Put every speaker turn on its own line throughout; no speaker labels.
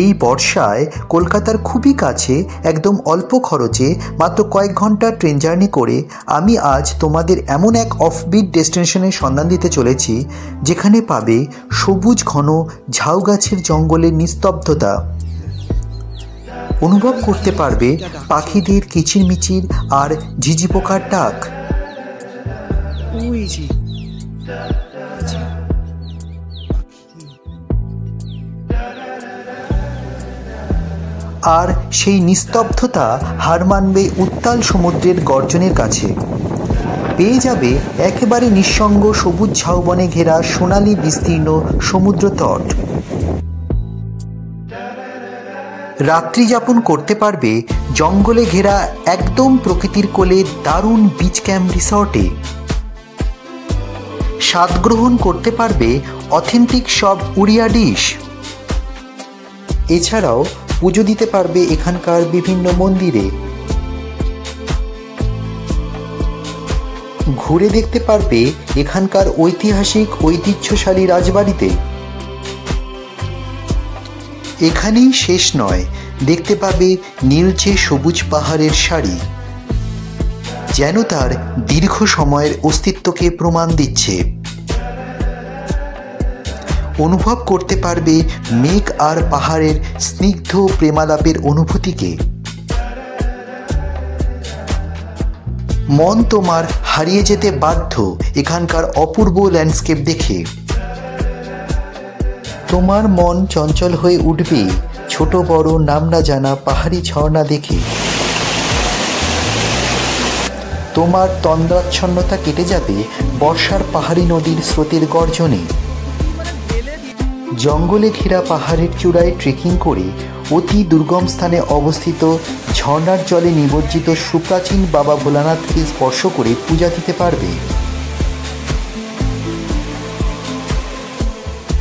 এই বর্ষায় কলকাতার খুবই কাছে একদম অল্প খরচে মাত্র কয়েক ঘন্টা ট্রেন জার্নি করে আমি আজ তোমাদের এমন এক অফবিট ডেস্টিনেশনের সন্ধান দিতে চলেছি যেখানে পাবে সবুজ ঘন ঝাউ গাছের জঙ্গলের নিস্তব্ধতা, অনুভব করতে পারবে পাখিদের কিচিরমিচির আর ঝিঝি পোকার ডাক। আর সেই নিস্তব্ধতা হার মানবে উত্তাল সমুদ্রের গর্জনের কাছে। পেয়ে যাবে একেবারে নিঃসঙ্গ সবুজ ঝাউবনে ঘেরা সোনালি বিস্তীর্ণ সমুদ্র তট। রাত্রি যাপন করতে পারবে জঙ্গলে ঘেরা একদম প্রকৃতির কোলে দারুণ বিচ ক্যাম্প রিসর্টে। স্বাদ গ্রহণ করতে পারবে অথেন্টিক সব উড়িয়া ডিশ। এছাড়াও পুজো দিতে পারবে এখানকার বিভিন্ন মন্দিরে। ঘুরে দেখতে পারবে এখানকার ঐতিহাসিক ঐতিহ্যশালী রাজবাড়িতে। এখানেই শেষ নয়, দেখতে পাবে নীলচে সবুজ পাহাড়ের সারি, যেন তার দীর্ঘ সময়ের অস্তিত্বকে প্রমাণ দিচ্ছে। অনুভব করতে পারবে মেঘ আর পাহাড়ের স্নিগ্ধ প্রেমালাপের অনুভূতিকে। মন তোমার হারিয়ে যেতে বাধ্য এখানকার অপূর্ব ল্যান্ডস্কেপ দেখে। তোমার মন চঞ্চল হয়ে উঠবে ছোট বড় নাম না জানা পাহাড়ি ঝর্ণা দেখে। তোমার তন্দ্রাচ্ছন্নতা কেটে যাবে বর্ষার পাহাড়ি নদীর স্রোতের গর্জনে। জঙ্গলে ঘেরা পাহাড়ের চূড়ায় ট্রেকিং করে অতি দুর্গম স্থানে অবস্থিত ঝর্ণার জলে নিমজ্জিত সুপ্রাচীন বাবা ভোলানাথকে স্পর্শ করে পূজা দিতে পারবে।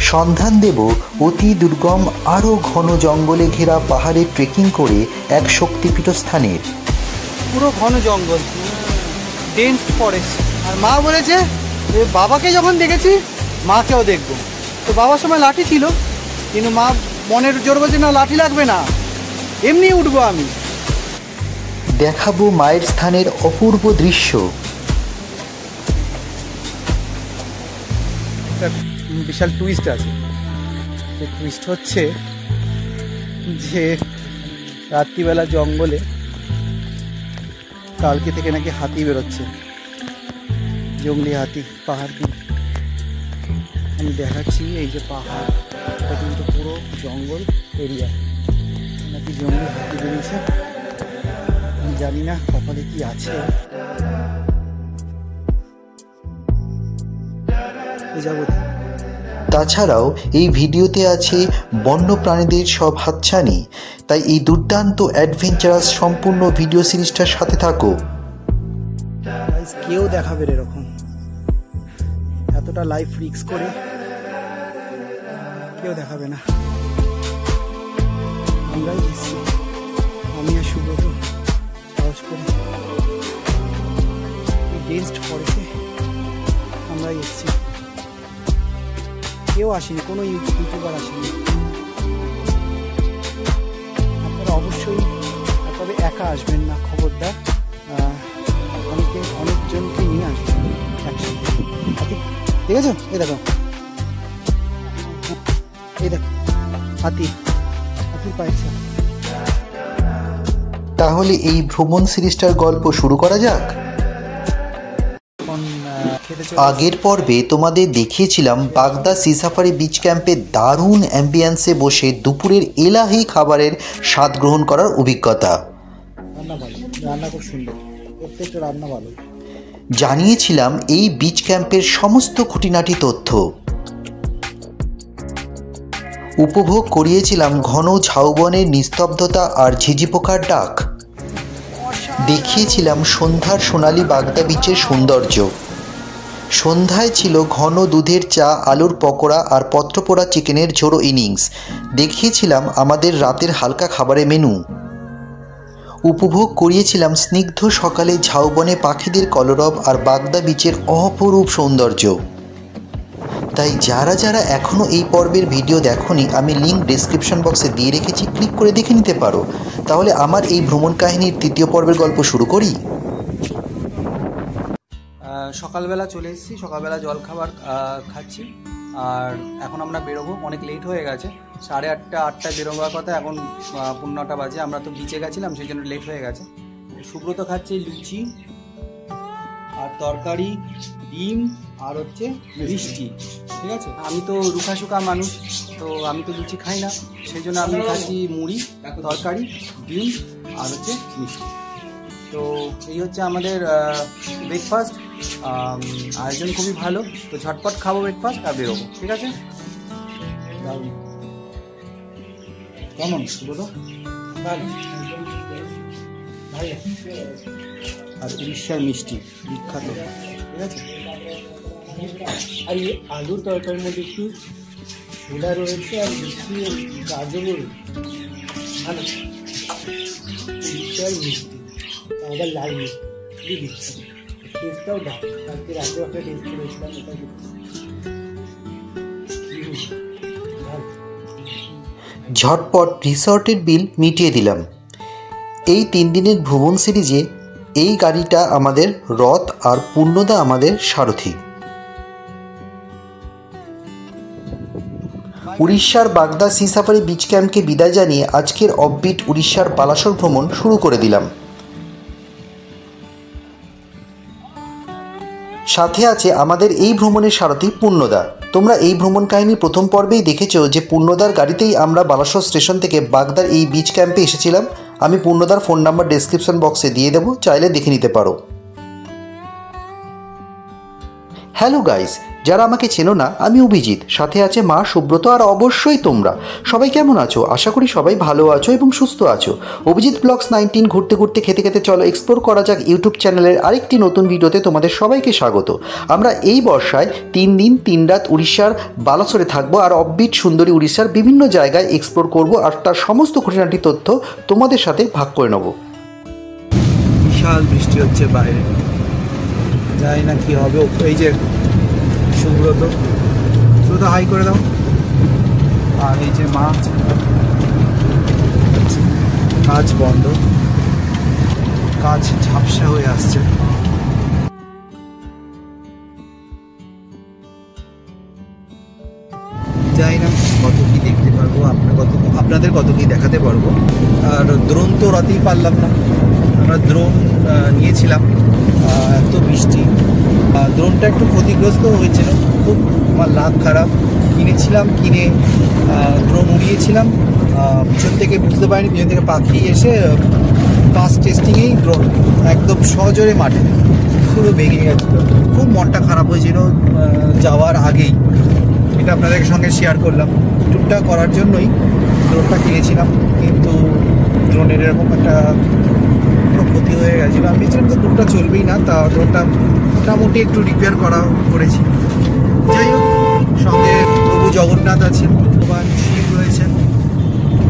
সন্ধান দেব অতি দুর্গম আরও ঘন জঙ্গলে ঘেরা পাহাড়ে ট্রেকিং করে এক শক্তিপীঠ স্থানের।
পুরো ঘন জঙ্গল, ডেন্স ফরেস্ট। আর মা বলেছে বাবাকে যখন দেখেছি মাকেও দেখবো। তো বাবার সময় লাঠি ছিল, কিন্তু মা মনের জোর বলছে না, লাঠি লাগবে না, এমনি উঠবো আমি।
দেখাবো মায়ের স্থানের অপূর্ব দৃশ্য।
বিশাল টুইস্ট আছে। টুইস্ট হচ্ছে যে রাত্রিবেলা জঙ্গলে কালকে থেকে নাকি হাতি বেরোচ্ছে, জঙ্গলি হাতি। পাহাড় আমি দেখাচ্ছি, এই যে পাহাড়, এটা কিন্তু পুরো জঙ্গল এরিয়া, নাকি জঙ্গলি হাতি বেরিয়েছে। আমি জানি না কপালে কি আছে।
তাছাড়াও এই ভিডিওতে আছে বন্য প্রাণীদের সব হাতছানি, তাই এই দুর্দান্ত অ্যাডভেঞ্চারাস সম্পূর্ণ ভিডিও সিরিজটার সাথে থাকো।
কেউ দেখাবে এরকম এতটা লাইফ রিস্ক করে কেউ দেখাবে না। আমরাই এসেছি, আমি আর সুব্রত সাহস করে ডেন্সড ফরেস্টে আমরাই এসেছি। কেউ আসেনি, কোনো ইউটিউবার আসেনি। আপনারা অবশ্যই তবে একা আসবেন না, খবরদার। অনেকজনকে নিয়ে আসবেন একসাথে। ঠিক আছে? এই দেখো, এই দেখো হাতির পায়েছে।
তাহলে এই ভ্রমণ সিরিজটার গল্প শুরু করা যাক। আগের পর্বে তোমাদের দেখিয়েছিলাম বাগদা সি সাফারি বিচ ক্যাম্পে দারুণ অ্যাম্বিয়েন্সে বসে দুপুরের এলাহি খাবারের স্বাদ গ্রহণ করার অভিজ্ঞতা।
রান্না খুব সুন্দর, প্রত্যেকটা রান্না ভালো।
জানিয়েছিলাম এই বিচ ক্যাম্পের সমস্ত খুঁটিনাটি তথ্য। উপভোগ করিয়েছিলাম ঘন ঝাউবনের নিস্তব্ধতা আর ঝিঝি পোকার ডাক। দেখিয়েছিলাম সন্ধ্যার সোনালি বাগদা বিচের সৌন্দর্য। সন্ধ্যায় ছিল ঘন দুধের চা, আলুর পকোড়া আর পত্রপোড়া চিকেনের ঝোড়ো ইনিংস। দেখিয়েছিলাম আমাদের রাতের হালকা খাবারের মেনু। উপভোগ করিয়েছিলাম স্নিগ্ধ সকালে ঝাউবনে পাখিদের কলরব আর বাগদা বিচের অপরূপ সৌন্দর্য। তাই যারা যারা এখনও এই পর্বের ভিডিও দেখোনি, আমি লিঙ্ক ডেসক্রিপশন বক্সে দিয়ে রেখেছি, ক্লিক করে দেখে নিতে পারো। তাহলে আমার এই ভ্রমণ কাহিনীর তৃতীয় পর্বের গল্প শুরু করি।
সকালবেলা চলে এসেছি, সকালবেলা জল খাবার খাচ্ছি, আর এখন আমরা বেরোবো। অনেক লেট হয়ে গেছে, 8:30 8টায় বেরোবার কথা, এখন 9:15 বাজে। আমরা তো বিচে গেছিলাম, সেই জন্য লেট হয়ে গেছে। সুব্রত খাচ্ছে লুচি আর তরকারি, ডিম আর হচ্ছে মিষ্টি, ঠিক আছে। আমি তো রুখা শুকা মানুষ, তো আমি তো লুচি খাই না, সেই জন্য আমি খাচ্ছি মুড়ি, তরকারি, ডিম আর হচ্ছে মিষ্টি। তো এই হচ্ছে আমাদের ব্রেকফাস্ট। আয়োজন খুবই ভালো, তো ঝটপট খাবো ব্রেকফাস্ট আর বেরোবো, ঠিক আছে। কেমন সুব্রত? ভালো। আর উড়িষ্যার মিষ্টি বিখ্যাত, ঠিক আছে।
আর এই আলুর তরকারির মধ্যে একটু ছোলা রয়েছে আর মিষ্টি গাজরও রয়েছে, ভালো। উড়িষ্যার মিষ্টি, আবার লাল মিষ্টি, খুবই বিখ্যাত। টেস্টটাও দাম, কালকে রাতেও একটা টেস্ট করেছিলাম, এটা ভালো।
ঝটপট রিসর্টের বিল মিটিয়ে দিলাম। এই 3 দিনের ভ্রমণ সিরিজে এই গাড়িটা আমাদের রথ, আর পূর্ণদা আমাদের সারথি। উড়িষ্যার বাগদা সি সাফারি বিচ ক্যাম্পকে বিদায় জানিয়ে আজকের অফবিট উড়িষ্যার বালাসোর ভ্রমণ শুরু করে দিলাম। সাথে আছে আমাদের এই ভ্রমণের সারথি পূর্ণদা। তোমরা এই ভ্রমণ কাহিনী প্রথম পর্বেই দেখেছো যে পূর্ণদার গাড়িতেই আমরা বালাসোর স্টেশন থেকে বাগদার এই বিচ ক্যাম্পে এসেছিলাম। আমি পূর্ণদার ফোন নাম্বার ডেসক্রিপশন বক্সে দিয়ে দেবো, চাইলে দেখে নিতে পারো। হ্যালো গাইস, যারা আমাকে চেনো না, আমি অভিজিৎ, সাথে আছে মা সুব্রত আর অবশ্যই তোমরা সবাই কেমন আছো। আশা করি সবাই ভালো আছো এবং সুস্থ আছো। অভিজিৎ ব্লগস 19 ঘুরতে ঘুরতে খেতে খেতে চলো এক্সপ্লোর করা যাক ইউটিউব চ্যানেলের আরেকটি নতুন ভিডিওতে তোমাদের সবাইকে স্বাগত। আমরা এই বর্ষায় 3 দিন 3 রাত উড়িষ্যার বালাসোরে থাকবো, আর অফবিট সুন্দরী উড়িষ্যার বিভিন্ন জায়গায় এক্সপ্লোর করব, আর তার সমস্ত খুঁটিনাটি তথ্য তোমাদের সাথে ভাগ করে নেব।
বিশাল বৃষ্টি হচ্ছে বাইরে, জানি না কি হবে। এই যে সুব্রত, শুধু হাই করে দাও। আর এই যে মা, কাজ বন্ধ, কাজ ঝাপসা হয়ে আসছে। জানি না কত কি দেখতে পারবো, আপনাদের কত কি দেখাতে পারবো। আর দ্রোন তো রাতেই পারলাম না, আমরা দ্রোন নিয়েছিলাম, এত বৃষ্টি, দ্রোনটা একটু ক্ষতিগ্রস্ত হয়েছিল, খুব আমার লাক খারাপ। কিনেছিলাম, কিনে দ্রোন উড়িয়েছিলাম, পিছন থেকে বুঝতে পারিনি, পিছন থেকে পাখি এসে ফার্স্ট টেস্টিংয়েই দ্রোন একদম সজোরে মাঠে পুরো ভেঙে গেছিলো। খুব মনটা খারাপ হয়েছিল যাওয়ার আগেই, এটা আপনাদের সঙ্গে শেয়ার করলাম। ট্যুরটা করার জন্যই দ্রোনটা কিনেছিলাম, কিন্তু দ্রোনের এরকম একটা ক্ষতি হয়ে গেছিলো। আমি ভেবেছিলাম তো দ্রোনটা চলবেই না, তা দ্রোনটা মোটামুটি একটু রিপেয়ার করেছি। যাই হোক, সঙ্গে প্রভু জগন্নাথ আছেন, ভগবান শিব রয়েছেন,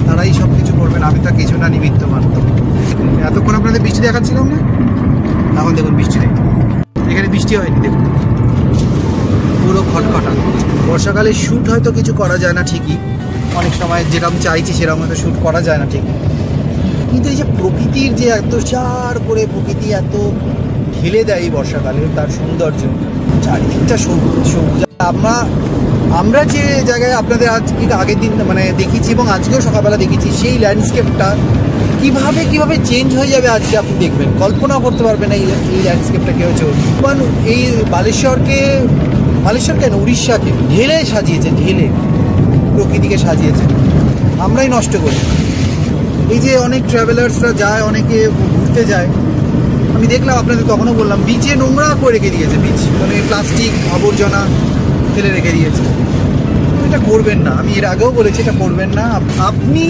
তারাই সব কিছু করবেন, আমি তা কিছু না, নিমিত্ত মাত্র। এতক্ষণ আপনাদের বৃষ্টি দেখাচ্ছিলাম না, এখন দেখুন বৃষ্টি নেই, এখানে বৃষ্টি হয়নি, দেখুন পুরো খটখটা। বর্ষাকালে শ্যুট হয়তো কিছু করা যায় না ঠিকই, অনেক সময় যেরকম চাইছি সেরকম হয়তো শ্যুট করা যায় না ঠিকই, কিন্তু এই যে প্রকৃতির যে এত চার করে প্রকৃতি এত ঢেলে দেয় এই বর্ষাকালে, তার সৌন্দর্য, চারিদিকটা সবুজ। আমরা যে জায়গায় আপনাদের আজকে আগের দিন মানে দেখেছি এবং আজকেও সকালবেলা দেখেছি, সেই ল্যান্ডস্কেপটা কিভাবে চেঞ্জ হয়ে যাবে আজকে আপনি দেখবেন, কল্পনাও করতে পারবেন না এই ল্যান্ডস্কেপটা কেউ চলবে। এই বালেশ্বর কেন, উড়িষ্যাকে ঢেলে সাজিয়েছে, ঢেলে প্রকৃতিকে সাজিয়েছে, আমরাই নষ্ট করি। এই যে অনেক ট্রাভেলার্সরা যায়, অনেকে ঘুরতে যায়, আমি দেখলাম, আপনাদের তখনও বললাম, বিচে নোংরা করে রেখে দিয়েছে, বিচ মানে প্লাস্টিক আবর্জনা ফেলে রেখে দিয়েছে। এটা করবেন না, আমি এর আগেও বলেছি, এটা করবেন না। আপনি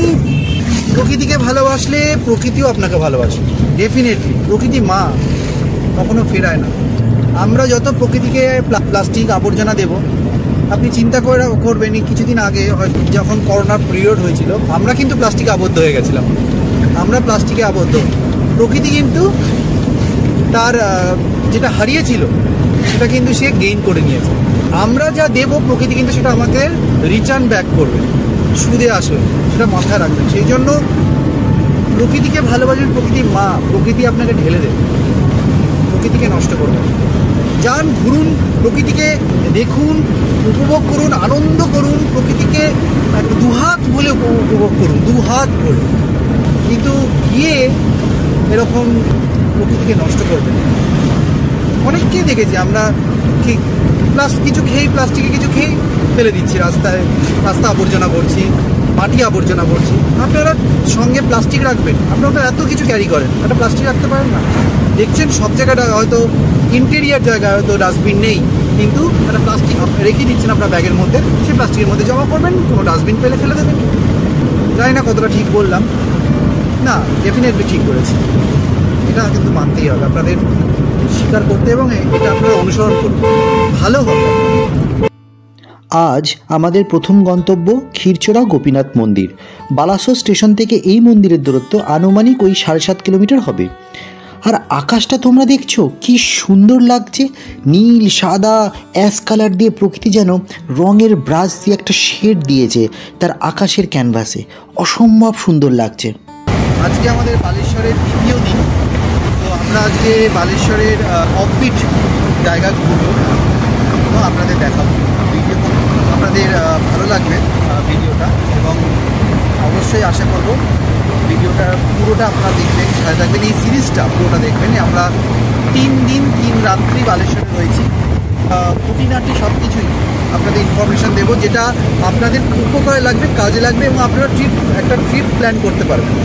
প্রকৃতিকে ভালোবাসলে প্রকৃতিও আপনাকে ভালোবাসবে, ডেফিনেটলি। প্রকৃতি মা, কখনো ফেরায় না। আমরা যত প্রকৃতিকে প্লাস্টিক আবর্জনা দেব, আপনি চিন্তা করবেন, কিছুদিন আগে যখন করোনার পিরিয়ড হয়েছিল, আমরা কিন্তু প্লাস্টিকে আবদ্ধ হয়ে গেছিলাম, আমরা প্লাস্টিকে আবদ্ধ। প্রকৃতি কিন্তু তার যেটা হারিয়েছিল সেটা কিন্তু সে গেইন করে নিয়েছে। আমরা যা দেব প্রকৃতি কিন্তু সেটা আমাকে রিটার্ন ব্যাক করবে, সুদে আসবে, সেটা মাথায় রাখবেন। সেই জন্য প্রকৃতিকে ভালোবাসবেন, প্রকৃতি মা, প্রকৃতি আপনাকে ঢেলে দেবে, প্রকৃতিকে নষ্ট করবে। যান, ঘুরুন, প্রকৃতিকে দেখুন, উপভোগ করুন, আনন্দ করুন, প্রকৃতিকে দুহাত ভরে উপভোগ করুন, দুহাত ভরে। কিন্তু গিয়ে এরকম প্রকৃতিকে নষ্ট করবে। অনেককেই দেখেছি আমরা কিছু খেয়ে, প্লাস্টিকে কিছু খেয়ে ফেলে দিচ্ছি রাস্তায়, রাস্তা আবর্জনা করছি, মাটি আবর্জনা করছি। আপনারা সঙ্গে প্লাস্টিক রাখবেন, আপনারা এত কিছু ক্যারি করেন, একটা প্লাস্টিক রাখতে পারেন না? দেখছেন সব জায়গাটা হয়তো ইন্টেরিয়ার জায়গায় হয়তো ডাস্টবিন নেই, কিন্তু একটা প্লাস্টিক রেখে দিচ্ছেন আপনার ব্যাগের মধ্যে, সেই প্লাস্টিকের মধ্যে জমা করবেন, কোনো ডাস্টবিন পেলে ফেলে দেবেন। জানি না কতটা ঠিক বললাম, না ডেফিনেটলি ঠিক করেছি। এটা কিন্তু মানতেই হবে, আপনাদের স্বীকার করতে এবং এটা আপনারা অনুসরণ করুন, ভালো হবে।
আজ আমাদের প্রথম গন্তব্য ক্ষীরচোরা গোপীনাথ মন্দির। বালাসোর স্টেশন থেকে এই মন্দিরের দূরত্ব আনুমানিক ওই 7.5 কিলোমিটার হবে। আর আকাশটা তোমরা দেখছো কি সুন্দর লাগছে, নীল সাদা অ্যাশ কালার দিয়ে প্রকৃতি যেন রঙের ব্রাশ দিয়ে একটা শেড দিয়েছে তার আকাশের ক্যানভাসে, অসম্ভব সুন্দর লাগছে।
আজকে আমাদের বালেশ্বরের দ্বিতীয় দিন, তো আমরা আজকে বালেশ্বরের অফবিট জায়গা ঘুরবো, তো আপনাদের দেখাবো। ভিডিও আপনাদের ভালো লাগবে ভিডিওটা, এবং অবশ্যই আশা করব ভিডিওটা পুরোটা আপনারা দেখবেন, সাথে থাকবেন, এই সিরিজটা পুরোটা দেখবেন। আমরা 3 দিন 3 রাত্রি বালেশ্বরে রয়েছি, খুঁটিনাটি সব কিছুই আপনাদের ইনফরমেশান দেবো, যেটা আপনাদের উপকারে লাগবে, কাজে লাগবে, এবং আপনারা একটা ট্রিপ প্ল্যান করতে পারবেন।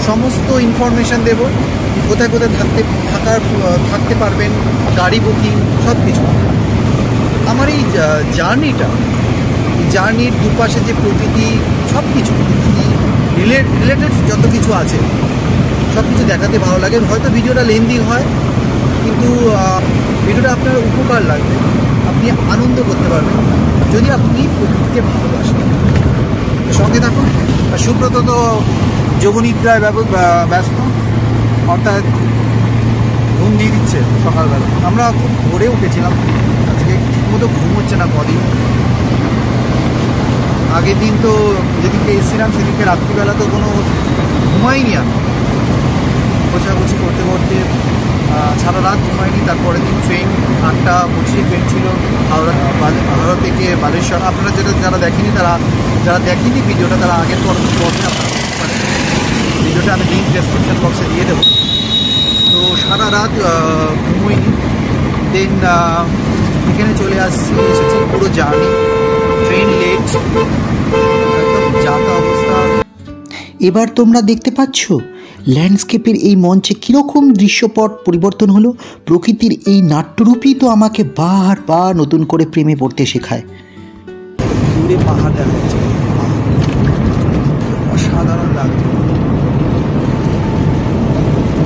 সমস্ত ইনফরমেশান দেবো, কোথায় কোথায় থাকতে পারবেন, গাড়ি বুকিং, সব কিছু। আমার এই জার্নির দুপাশে যে প্রকৃতি, সব কিছু রিলেটেড যত কিছু আছে সব কিছু দেখাতে ভালো লাগে। হয়তো ভিডিওটা লেন্দি হয়, কিন্তু ভিডিওটা আপনার উপকার লাগবে, আপনি আনন্দ করতে পারবেন যদি আপনি প্রকৃতিকে ভালোবাসেন। সঙ্গে থাকুন। সুব্রত তো যোগনিদ্রায় ব্যস্ত, অর্থাৎ ঘুম দিয়ে দিচ্ছে সকালবেলা। আমরা খুব ভোরে উঠেছিলাম, আজকে ঠিকমতো ঘুম হচ্ছে না কদিন। আগের দিন তো যেদিনকে এসেছিলাম সেদিনকে রাত্রিবেলা তো কোনো ঘুমাইনি, আমি গোছাগুছি করতে করতে সারা রাত ঘুমাইনি। তারপরে দিন ট্রেন 8:25 ট্রেন ছিল হাওড়া থেকে বালেশ্বর। আপনারা যারা দেখেনি ভিডিওটা, তারা আগের পর্বে আপনারা ভিডিওটা আমি লিঙ্ক ডেসক্রিপশন বক্সে দিয়ে দেবো। তো সারা রাত ঘুমোইনি, দেন এখানে চলে এসেছি। পুরো জার্নি, ট্রেন লেট, একদম যাতা অবস্থা।
এবার তোমরা দেখতে পাচ্ছ ল্যান্ডস্কেপের এই মঞ্চে কীরকম দৃশ্যপট পরিবর্তন হলো। প্রকৃতির এই নাট্যরূপই তো আমাকে বারবার নতুন করে প্রেমে পড়তে শেখায়।
দূরে পাহাড় দেখা যাচ্ছে, অসাধারণ লাগছে।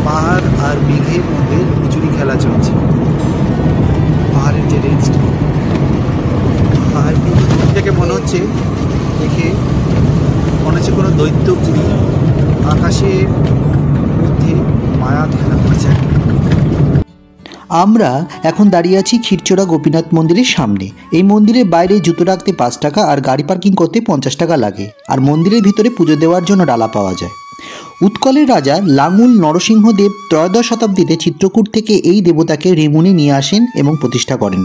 পাহাড় আর মেঘের মধ্যে লুকোচুরি খেলা চলছে। পাহাড়ের যে রেঞ্জটা, পাহাড় থেকে মনে হচ্ছে কোনো দৈত্যপুরী আকাশের মধ্যে মায়া খেলা করছে।
আমরা এখন দাঁড়িয়ে আছি ক্ষীরচোরা গোপীনাথ মন্দিরের সামনে। এই মন্দিরের বাইরে জুতো রাখতে 5 টাকা আর গাড়ি পার্কিং করতে 50 টাকা লাগে, আর মন্দিরের ভিতরে পুজো দেওয়ার জন্য ডালা পাওয়া যায়। উৎকলের রাজা লাঙ্গুল নরসিংহদেব 13শ শতাব্দীতে চিত্রকূট থেকে এই দেবতাকে রেমুনে নিয়ে আসেন এবং প্রতিষ্ঠা করেন।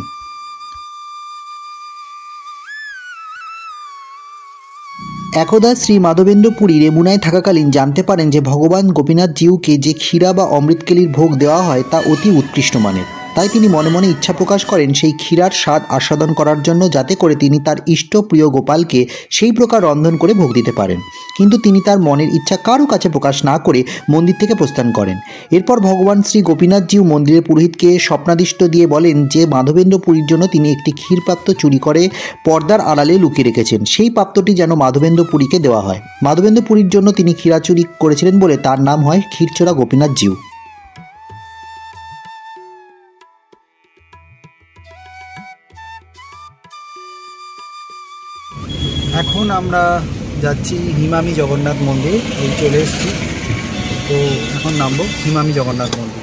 একদা শ্রী মাধবেন্দ্র পুরী রেমুনায় থাকাকালীন জানতে পারেন যে ভগবান গোপীনাথ জিউকে যে ক্ষীরা বা অমৃতকেলির ভোগ দেওয়া হয় তা অতি উৎকৃষ্ট মানের। তাই তিনি মনে মনে ইচ্ছা প্রকাশ করেন সেই ক্ষীরার স্বাদ আস্বাদন করার জন্য, যাতে করে তিনি তার ইষ্ট প্রিয় গোপালকে সেই প্রকার রন্ধন করে ভোগ দিতে পারেন। কিন্তু তিনি তার মনের ইচ্ছা কারো কাছে প্রকাশ না করে মন্দির থেকে প্রস্থান করেন। এরপর ভগবান শ্রী গোপীনাথ জিউ মন্দিরের পুরোহিতকে স্বপ্নাদিষ্ট দিয়ে বলেন যে মাধবেন্দ্র পুরীর জন্য তিনি একটি ক্ষীর পাত্র চুরি করে পর্দার আড়ালে লুকিয়ে রেখেছেন, সেই পাত্রটি যেন মাধবেন্দ্র পুরীকে দেওয়া হয়। মাধবেন্দ্র পুরীর জন্য তিনি ক্ষীরা চুরি করেছিলেন বলে তার নাম হয় ক্ষীরচোরা গোপীনাথ জিউ।
এখন আমরা যাচ্ছি হিমামি জগন্নাথ মন্দির। এই চলে এসেছি, তো এখন নামবো হিমামি জগন্নাথ মন্দির।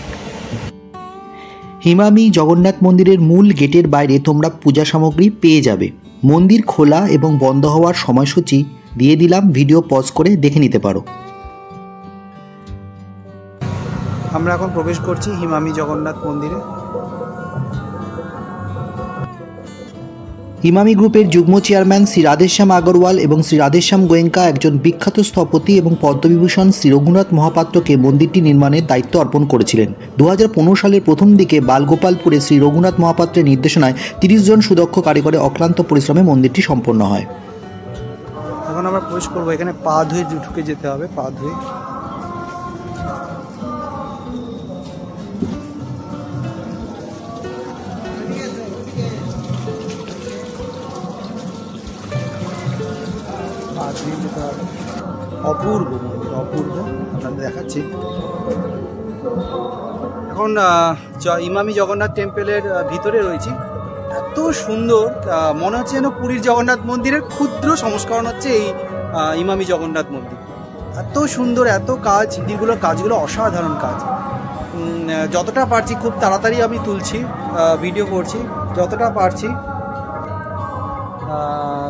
হিমামি জগন্নাথ মন্দিরের মূল গেটের বাইরে তোমরা পূজা সামগ্রী পেয়ে যাবে। মন্দির খোলা এবং বন্ধ হওয়ার সময়সূচি দিয়ে দিলাম, ভিডিও পজ করে দেখে নিতে পারো।
আমরা এখন প্রবেশ করছি হিমামি জগন্নাথ মন্দিরে।
হিমামি গ্রুপের যুগ্ম চেয়ারম্যান শ্রী রাধেশ্যাম আগরওয়াল এবং শ্রী রাধেশ্যাম গোয়েঙ্কা একজন বিখ্যাত স্থপতি এবং পদ্মবিভূষণ শ্রী রঘুনাথ মহাপাত্রকে মন্দিরটি নির্মাণের দায়িত্ব অর্পণ করেছিলেন। 2015 সালের প্রথম দিকে বালগোপালপুরে শ্রী রঘুনাথ মহাপাত্রের নির্দেশনায় 30 জন সুদক্ষ কারিগরের অক্লান্ত পরিশ্রমে মন্দিরটি সম্পন্ন হয়।
এখন আমরা প্রবেশ করবো, এখানে পা ধুয়ে ঢুকে যেতে হবে, পা ধুয়ে। অপূর্ব মন্দির, অপূর্ব, আপনাদের দেখাচ্ছি। এখন ইমামি জগন্নাথ টেম্পলের ভিতরে রয়েছি। এত সুন্দর, মনে হচ্ছে যেন পুরীর জগন্নাথ মন্দিরের ক্ষুদ্র সংস্করণ হচ্ছে এই ইমামি জগন্নাথ মন্দির। এত সুন্দর, এত কাজ, কাজগুলো অসাধারণ কাজ। যতটা পারছি খুব তাড়াতাড়ি আমি তুলছি, ভিডিও করছি যতটা পারছি।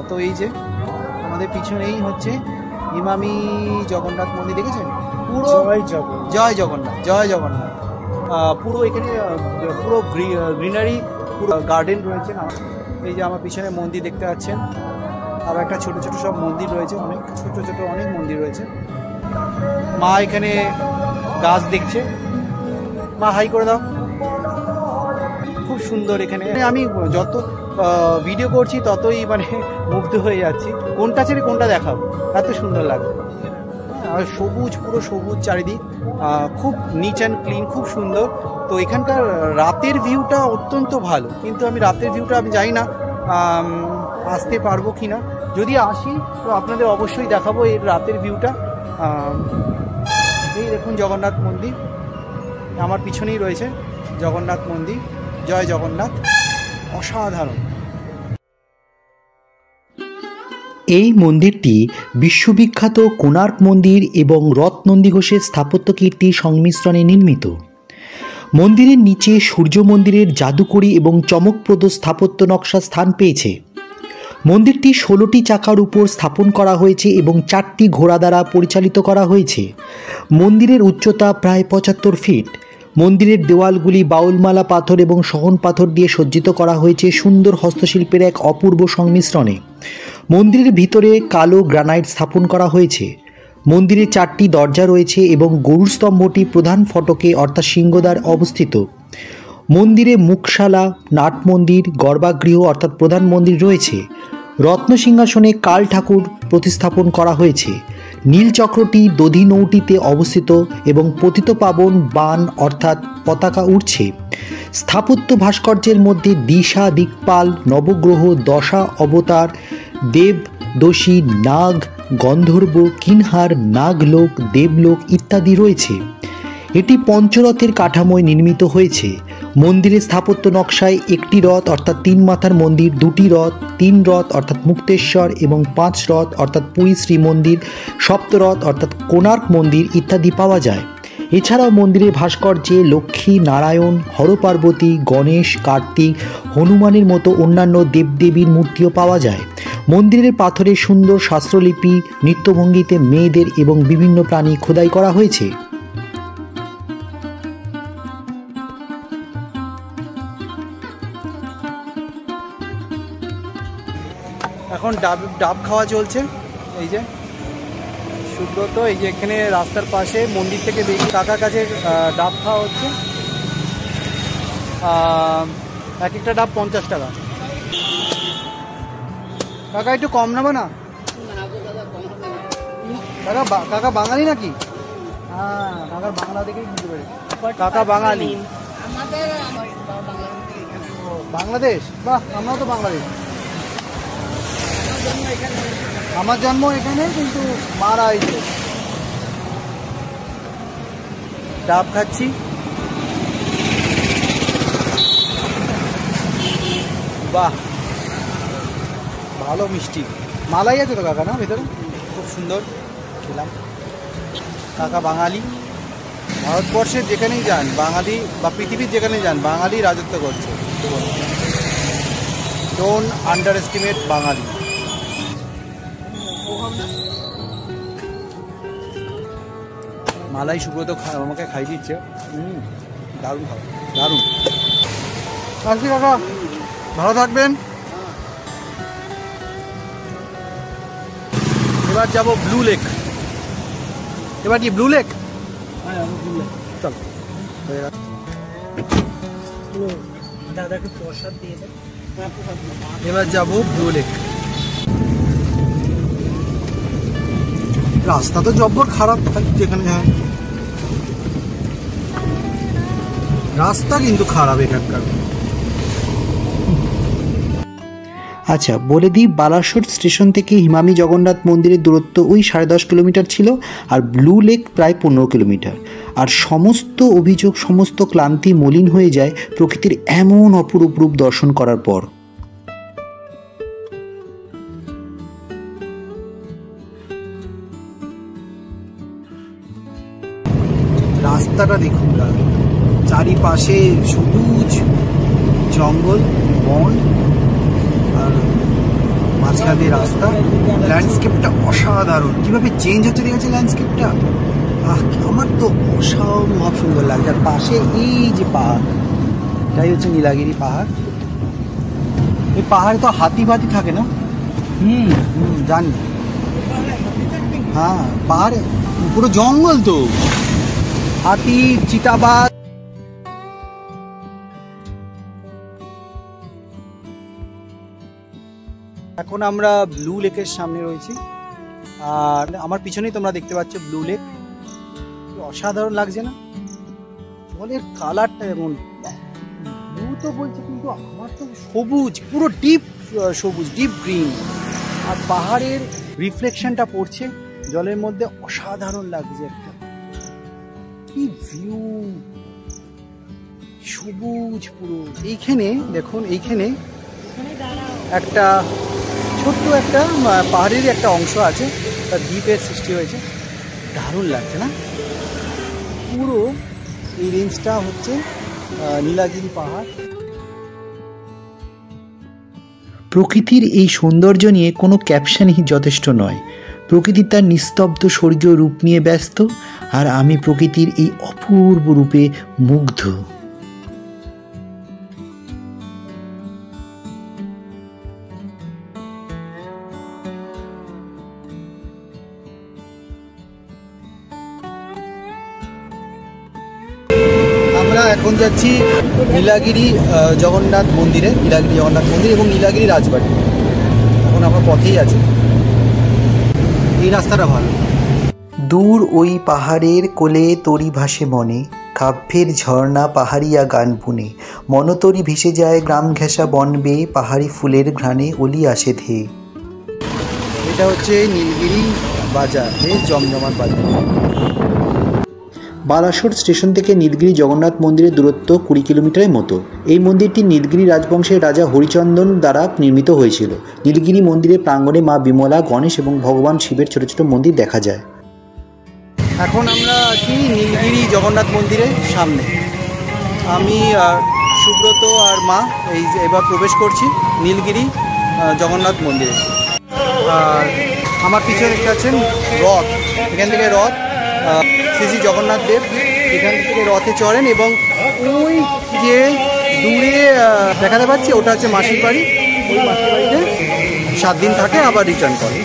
তো এই যে আমাদের পিছনেই হচ্ছে ইমামি জগন্নাথ মন্দির, দেখেছেন? পুরো জয় জগন্নাথ, জয় জগন্নাথ। পুরো এখানে পুরো গ্রিনারি, পুরো গার্ডেন রয়েছে। এই যে আমার পিছনে মন্দির দেখতে পাচ্ছেন, আর একটা ছোট ছোট সব মন্দির রয়েছে, অনেক ছোট ছোট অনেক মন্দির রয়েছে। মা এখানে গাছ দেখছে, মা হাই করে দাও। খুব সুন্দর এখানে। আমি যত ভিডিও করছি ততই মানে মুগ্ধ হয়ে যাচ্ছি, কোনটা ছেড়ে কোনটা দেখাবো, এত সুন্দর লাগে। আর সবুজ, পুরো সবুজ চারিদিক, খুব নিট অ্যান্ড ক্লিন, খুব সুন্দর। তো এখানকার রাতের ভিউটা অত্যন্ত ভালো, কিন্তু আমি রাতের ভিউটা আমি জানি না আসতে পারবো কি না। যদি আসি তো আপনাদের অবশ্যই দেখাবো এর রাতের ভিউটা। এই দেখুন জগন্নাথ মন্দির, আমার পিছনেই রয়েছে জগন্নাথ মন্দির। জয় জগন্নাথ, অসাধারণ।
এই মন্দিরটি বিশ্ববিখ্যাত কোণার্ক মন্দির এবং রথ নন্দীঘোষের স্থাপত্য কীর্তি সংমিশ্রণে নির্মিত। মন্দিরের নিচে সূর্য মন্দিরের জাদুকরী এবং চমকপ্রদ স্থাপত্য নকশা স্থান পেয়েছে। মন্দিরটি 16টি চাকার উপর স্থাপন করা হয়েছে এবং 4টি ঘোড়া দ্বারা পরিচালিত করা হয়েছে। মন্দিরের উচ্চতা প্রায় 75 ফিট। মন্দিরের দেওয়ালগুলি বাউলমালা পাথর এবং সহন পাথর দিয়ে সজ্জিত করা হয়েছে সুন্দর হস্তশিল্পের এক অপূর্ব সংমিশ্রণে। মন্দিরের ভিতরে কালো গ্রানাইট স্থাপন করা হয়েছে। মন্দিরে 4টি দরজা রয়েছে এবং গরুর স্তম্ভটি প্রধান ফটকে অর্থাৎ সিংহদ্বার অবস্থিত। মন্দিরে মুখশালা, নাট মন্দির, গর্ভগৃহ অর্থাৎ প্রধান মন্দির রয়েছে। রত্নসিংহাসনে কাল ঠাকুর প্রতিস্থাপন করা হয়েছে। নীলচক্রটি দধি নৌটিতে অবস্থিত এবং পতিতপাবন বান অর্থাৎ পতাকা উড়ছে। স্থাপত্য ভাস্কর্যের মধ্যে দিশা, দিকপাল, নবগ্রহ, দশা অবতার, দেব, দোষী, নাগ, গন্ধর্ব, কিনহার, নাগলোক, দেবলোক ইত্যাদি রয়েছে। এটি পঞ্চরথের কাঠামোয় নির্মিত হয়েছে। মন্দিরের স্থাপত্য নকশায় 1টি রথ অর্থাৎ 3 মাথার মন্দির, 2টি রথ, 3 রথ অর্থাৎ মুক্তেশ্বর এবং 5 রথ অর্থাৎ পুরী শ্রীমন্দির, সপ্তরথ অর্থাৎ কোণার্ক মন্দির ইত্যাদি পাওয়া যায়। এছাড়াও মন্দিরের ভাস্কর্যে লক্ষ্মী, নারায়ণ, হরপার্বতী, গণেশ, কার্তিক, হনুমানের মতো অন্যান্য দেবদেবীর মূর্তিও পাওয়া যায়। মন্দিরের পাথরে সুন্দর শাস্ত্রলিপি, নৃত্যভঙ্গিতে মেয়েদের এবং বিভিন্ন প্রাণী খোদাই করা হয়েছে।
এখন ডাব খাওয়া চলছে। এই যে সুব্রত, এই যে এখানে রাস্তার পাশে মন্দির থেকে বেরিয়ে কাকার কাছে ডাব খাওয়া হচ্ছে। এক একটা ডাব 50 টাকা। কাকা একটু কম নেবে না? কাকা বাঙালি নাকি? হ্যাঁ, কাকার বাংলা দেখেই বুঝতে পেরেছি। কাকা বাঙালি। বাংলাদেশ? বাহ, আমরাও তো বাংলাদেশ। আমার জন্ম এখানে, কিন্তু মারা হয়েছে। ডাব খাচ্ছি। বাহ, ভালো মিষ্টি। মালাই আছে তো কাকা, না ভেতরে? খুব সুন্দর খেলাম। কাকা বাঙালি, ভারতবর্ষের যেখানেই যান বাঙালি, বা পৃথিবীর যেখানেই যান বাঙালি রাজত্ব করছে। ডোন্ট আন্ডার এস্টিমেট বাঙালি। মালাই সুব্রত আমাকে খাই দিচ্ছে। দারুণ খাবার, দারুণ। আসি কাকা, ভালো থাকবেন। এবার যাবো ব্লু লেক। এবার কি ব্লু লেক? চল,
দাদাকে প্রসাদ দিয়ে দেন।
এবার যাবো ব্লু লেক। রাস্তা তো জব্বর খারাপ, যেখানে যায় রাস্তা কিন্তু খারাপ এখানকার।
আচ্ছা বলে দিই, বালাসোর স্টেশন থেকে হিমামি জগন্নাথ মন্দিরের দূরত্ব ওই 10.5 কিলোমিটার ছিল, আর ব্লু লেক প্রায় 15 কিলোমিটার। আর সমস্ত অভিযোগ, সমস্ত ক্লান্তি মলিন হয়ে যায় প্রকৃতির এমন অপরূপ রূপ দর্শন করার পর।
রাস্তাটা দেখুন, চারিপাশে সবুজ জঙ্গল, বন, আর মাঝখানে রাস্তা। ল্যান্ডস্কেপটা অসাধারণ, কিভাবে চেঞ্জ হচ্ছে দেখেছে ল্যান্ডস্কেপটা। আমার তো অসম্ভব সুন্দর লাগছে। আর পাশে এই যে পাহাড়, এটাই হচ্ছে নীলাগিরি পাহাড়। এই পাহাড়ে তো হাতি ফাতি থাকে না? জানি। হ্যাঁ, পাহাড়ে পুরো জঙ্গল তো, হাতি, চিতাবাঘ। এখন আমরা ব্লু লেকের সামনে রয়েছি, আর আমার পিছনেই তোমরা দেখতে পাচ্ছ ব্লু লেক। অসাধারণ লাগছে না? জলের কালারটা এমন, ব্লু তো বলছে কিন্তু আমার তো সবুজ, পুরো ডিপ সবুজ, ডিপ গ্রিন। আর পাহাড়ের রিফ্লেকশনটা পড়ছে জলের মধ্যে, অসাধারণ লাগছে। একটা কি ভিউ, সবুজ পুরো। এইখানে দেখুন, এইখানে একটা ছোট্ট একটা পাহাড়েরই একটা অংশ আছে, তার দ্বীপের সৃষ্টি হয়েছে। দারুণ লাগছে না? পুরো এই রেঞ্জটা হচ্ছে নীলাগিরি পাহাড়।
প্রকৃতির এই সৌন্দর্য নিয়ে কোনো ক্যাপশনই যথেষ্ট নয়। প্রকৃতি তার নিস্তব্ধ স্বর্গীয় রূপ নিয়ে ব্যস্ত, আর আমি প্রকৃতির এই অপূর্ব রূপে মুগ্ধ।
আমরা এখন যাচ্ছি নীলাগিরি জগন্নাথ মন্দিরে, নীলাগিরি জগন্নাথ মন্দির এবং নীলাগিরি রাজবাড়ি। এখন আমরা পথেই আছি। এই রাস্তাটা ভালো।
দূর ওই পাহাড়ের কোলে তরি ভাসে মনে, কাব্যের ঝর্ণা পাহাড়িয়া গান বুনে, মনতরি ভেসে যায় গ্রাম ঘেঁষা বন বেয়ে, পাহাড়ি ফুলের ঘ্রাণে অলি আসে ধেয়ে।
এটা হচ্ছে নীলগিরি বাজার, বেশ জমজমাট বাজার।
বালাসোর স্টেশন থেকে নীলগিরি জগন্নাথ মন্দিরের দূরত্ব 20 কিলোমিটারের মতো। এই মন্দিরটি নীলগিরি রাজবংশের রাজা হরিচন্দন দ্বারা নির্মিত হয়েছিল। নীলগিরি মন্দিরের প্রাঙ্গণে মা বিমলা, গণেশ এবং ভগবান শিবের ছোট ছোট মন্দির দেখা যায়।
এখন আমরা আছি নীলগিরি জগন্নাথ মন্দিরের সামনে। আমি সুব্রত আর মা এই যে এবার প্রবেশ করছি নীলগিরি জগন্নাথ মন্দিরে। আর আমার পিছনে দেখতে পাচ্ছেন রথ, এখান থেকে রথ, শ্রী জগন্নাথ দেব এখান থেকে রথে চড়েন, এবং ওই যে দূরে দেখাতে পাচ্ছি ওটা হচ্ছে মাসির বাড়ি। ওই মাসির বাড়িতে 7 দিন থাকে, আবার রিটার্ন করে।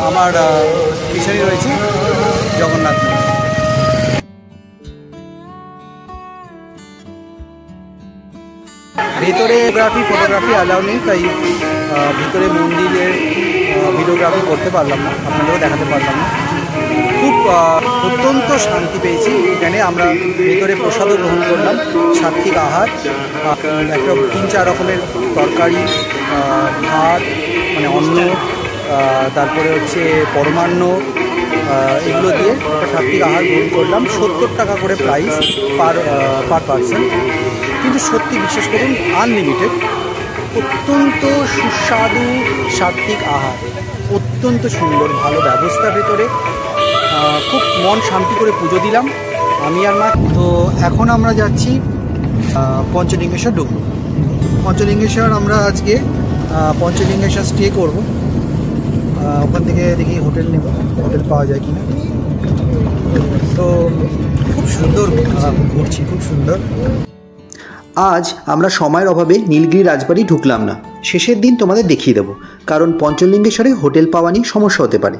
আমার পিছনে রয়েছে জগন্নাথ মন্দির। ভেতরে ফটোগ্রাফি অ্যালাউ নেই, তাই ভিতরে মন্দিরের ভিডিওগ্রাফি করতে পারলাম না, আপনাদেরও দেখাতে পারলাম না। খুব অত্যন্ত শান্তি পেয়েছি এখানে। আমরা ভেতরে প্রসাদও গ্রহণ করলাম, সাত্বিক আহার, একটা 3-4 রকমের তরকারি, ভাত মানে অন্ন, তারপরে হচ্ছে পরমান্ন, এগুলো দিয়ে একটা সাত্বিক আহার গ্রহণ করলাম। 70 টাকা করে প্রাইস পার পার্সন, কিন্তু সত্যি বিশ্বাস করুন আনলিমিটেড। অত্যন্ত সুস্বাদু সাত্বিক আহার, অত্যন্ত সুন্দর, ভালো ব্যবস্থা ভেতরে। খুব মন শান্তি করে পুজো দিলাম, আমি আর মা। তো এখন আমরা যাচ্ছি পঞ্চলিঙ্গেশ্বর ডুবরু। পঞ্চলিঙ্গেশ্বর আমরা আজকে পঞ্চলিঙ্গেশ্বর স্টে করব। ওখান থেকে দেখি হোটেল নেব, হোটেল পাওয়া যায় কিনা। তো খুব সুন্দর ঘুরছি, খুব সুন্দর।
আজ আমরা সময়ের অভাবে নীলগিরি রাজবাড়ি ঢুকলাম না, শেষের দিন তোমাদের দেখিয়ে দেবো, কারণ পঞ্চলিঙ্গেশ্বরে হোটেল পাওয়া নিয়ে সমস্যা হতে পারে।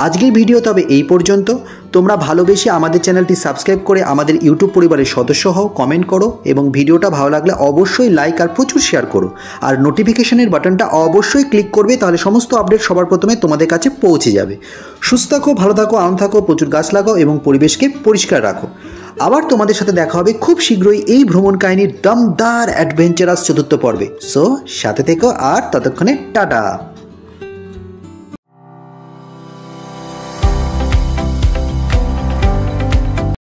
আজকের ভিডিও তবে এই পর্যন্ত। তোমরা ভালোবেসে আমাদের চ্যানেলটি সাবস্ক্রাইব করে আমাদের ইউটিউব পরিবারের সদস্য হও, কমেন্ট করো এবং ভিডিওটা ভালো লাগলে অবশ্যই লাইক আর প্রচুর শেয়ার করো। আর নোটিফিকেশনের বাটনটা অবশ্যই ক্লিক করবে, তাহলে সমস্ত আপডেট সবার প্রথমে তোমাদের কাছে পৌঁছে যাবে। সুস্থ থাকো, ভালো থাকো, আনন্দ থাকো, প্রচুর গাছ লাগাও এবং পরিবেশকে পরিষ্কার রাখো। আবার তোমাদের সাথে দেখা হবে খুব শীঘ্রই এই ভ্রমণ কাহিনীর দমদার অ্যাডভেঞ্চারাস চতুর্থ পর্বে। সো সাথে থেকো, আর ততক্ষণে টাটা।